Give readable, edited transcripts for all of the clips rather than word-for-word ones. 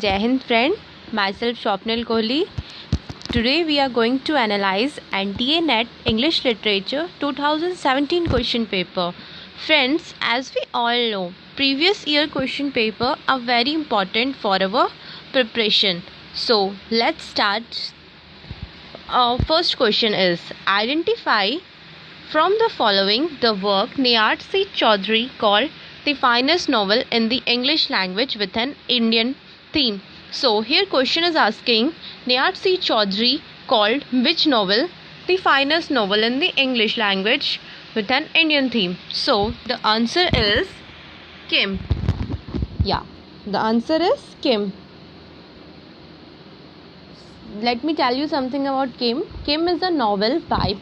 Jai Hind friend, myself Swapnil Kohli. Today we are going to analyze NTA NET English Literature 2017 question paper. Friends, as we all know, previous year question paper are very important for our preparation. So let's start. Our first question is, identify from the following the work Niyat C. Chaudhary called the finest novel in the English language with an Indian theme. So here question is asking, Niyat C. Chaudhary called which novel the finest novel in the English language with an Indian theme? So the answer is Kim. Yeah, the answer is Kim. Let me tell you something about Kim. Kim is a novel by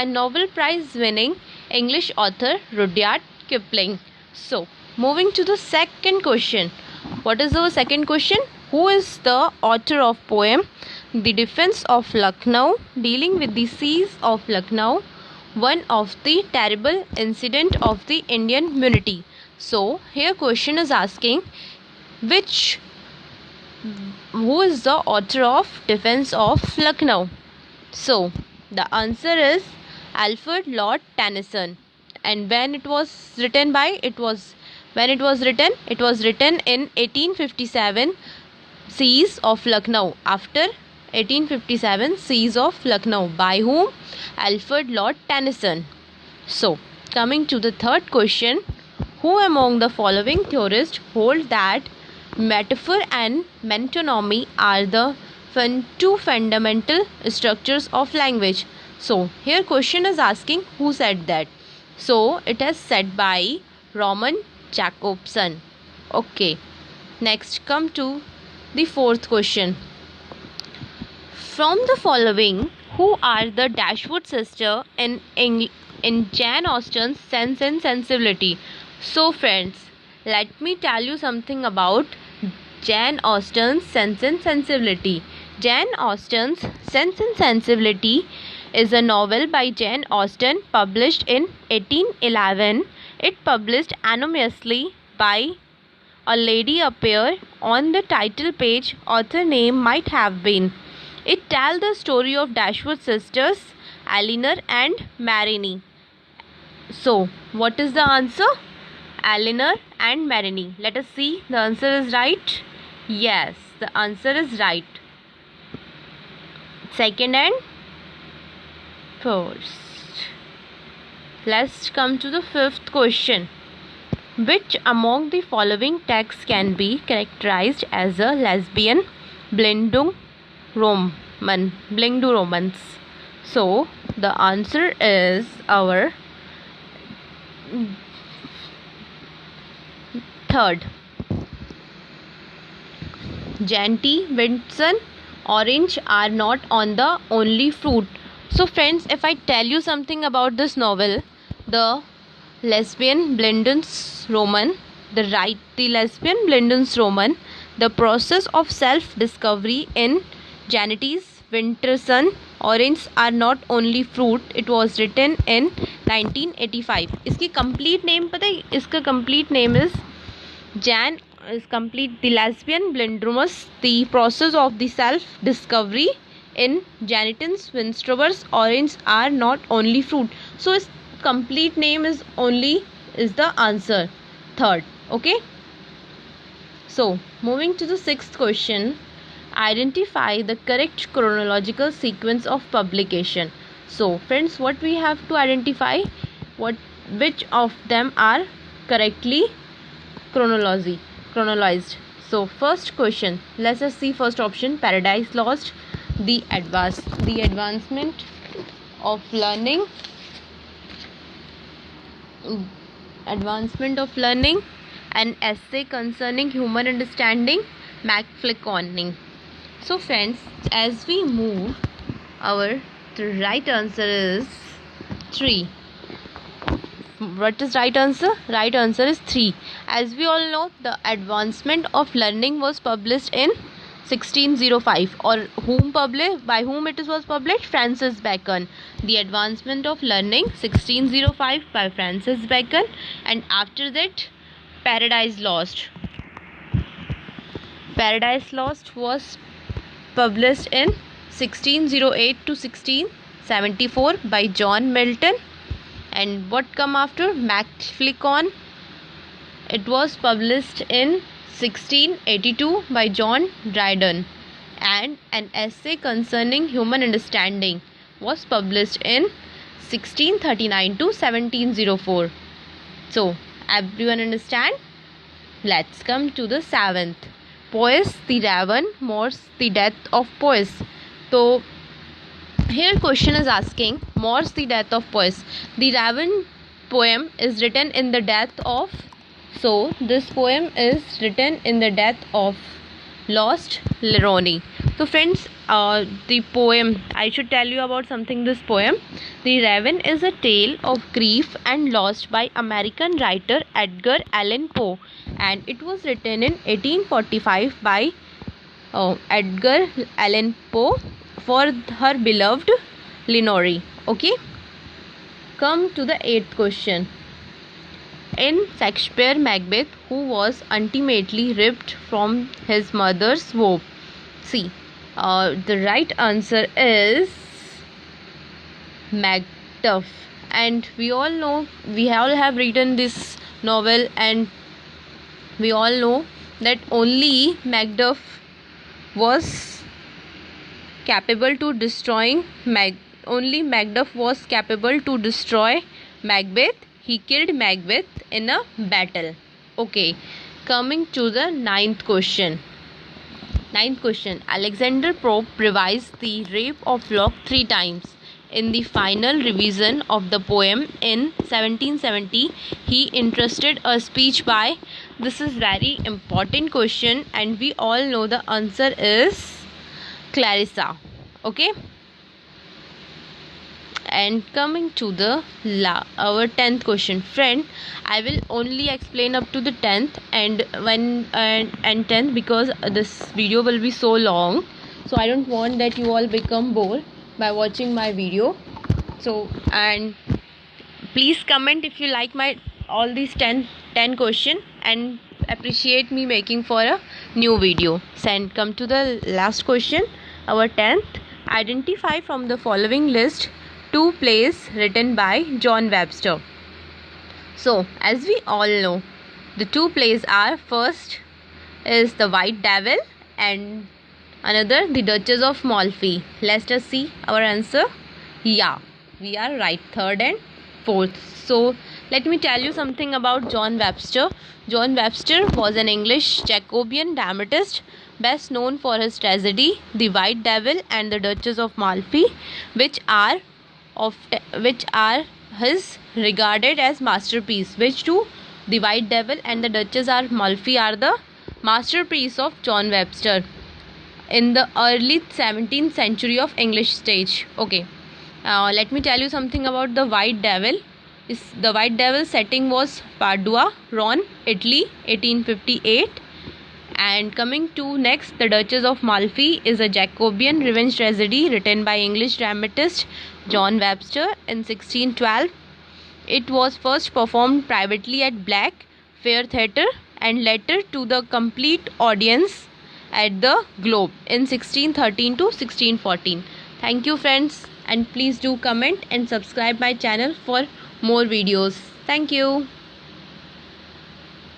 Nobel Prize winning English author Rudyard Kipling. So, moving to the second question. What is our second question? Who is the author of poem The Defense of Lucknow, dealing with the siege of Lucknow, one of the terrible incident of the Indian Mutiny? So, here question is asking who is the author of Defense of Lucknow? So, the answer is Alfred Lord Tennyson. And when it was written it was written in 1857 Siege of Lucknow. After 1857 Siege of Lucknow. By whom? Alfred Lord Tennyson. So, coming to the third question. Who among the following theorists hold that metaphor and metonymy are the two fundamental structures of language? So here question is asking who said that. So it is said by Roman Jakobson. Okay, next come to the fourth question. From the following, who are the Dashwood sisters in Jane Austen's Sense and Sensibility? So friends, let me tell you something about Jane Austen's Sense and Sensibility. Jane Austen's Sense and Sensibility is a novel by Jane Austen published in 1811. It published anonymously by a lady appear on the title page. Author name might have been. It tells the story of Dashwood sisters, Elinor and Marianne. So, what is the answer? Elinor and Marianne. Let us see. The answer is right. Yes, the answer is right. Second and first. Let's come to the fifth question. Which among the following texts can be characterized as a lesbian Bildung romance? So, the answer is our third. Janty Winston, orange are not on the only fruit. So friends, if I tell you something about this novel, the lesbian Bildungsroman, the process of self-discovery in Janet's Winterson, orange are not only fruit. It was written in 1985. इसकी complete name पता है? इसका complete name is Jane is complete the lesbian Blindrumus, the process of the self-discovery in Janet's Winter's orange are not only fruit. So its complete name is the answer third. Okay. So moving to the sixth question. Identify the correct chronological sequence of publication. So friends, what we have to identify? Which of them are correctly chronologized. So first question, let us see first option, Paradise Lost, the advancement of learning, an essay concerning human understanding, McFlickoning. So friends, as we move, the right answer is 3. What is right answer? Right answer is 3. As we all know, the advancement of learning was published in 1605. Or by whom it was published? Francis Bacon. The advancement of learning 1605 by Francis Bacon. And after that, Paradise Lost. Paradise Lost was published in 1608 to 1674 by John Milton. And what come after? Macflicon. It was published in 1682 by John Dryden. And an essay concerning human understanding was published in 1639 to 1704. So, everyone understand? Let's come to the 7th. Poes the Raven, Morse the death of Poes. So, here question is asking Morse the death of Poes. The Raven poem is written in the death of. So, this poem is written in the death of Lost Leroni. So friends, the poem, I should tell you about something. This poem, The Raven, is a tale of grief and loss by American writer Edgar Allan Poe, and it was written in 1845 by Edgar Allan Poe for her beloved Lenore. Okay, come to the 8th question. In Shakespeare Macbeth, who was ultimately ripped from his mother's womb? See, the right answer is Macduff. And we all know, we all have written this novel, and we all know that only Macduff was capable to destroying only Macduff was capable to destroy Macbeth. He killed Macbeth in a battle. Okay, coming to the 9th question. 9th question. Alexander Pope revised the Rape of Lock 3 times. In the final revision of the poem in 1770, he entrusted a speech by. This is very important question, and we all know the answer is Clarissa. Okay. And coming to the our 10th question. Friend, I will only explain up to the 10th and 10th, because this video will be so long, so I don't want that you all become bored by watching my video. So, and please comment if you like my all these 10 question, and appreciate me making for a new video. And come to the last question, our 10th. Identify from the following list 2 plays written by John Webster. So, as we all know, the 2 plays are, first is The White Devil and another The Duchess of Malfi. Let us see our answer. Yeah, we are right, 3rd and 4th. So, let me tell you something about John Webster. John Webster was an English Jacobean dramatist, best known for his tragedy The White Devil and The Duchess of Malfi, which are his regarded as masterpiece. Which two? The White Devil and The Duchess of Malfi are the masterpiece of John Webster in the early 17th century of English stage. Okay, let me tell you something about The White Devil. The White Devil setting was Padua, Rome, Italy, 1858. And coming to next, The Duchess of Malfi is a Jacobean revenge tragedy written by English dramatist John Webster in 1612. It was first performed privately at Black Fair Theatre and later to the complete audience at the Globe in 1613 to 1614. Thank you friends, and please do comment and subscribe my channel for more videos. Thank you.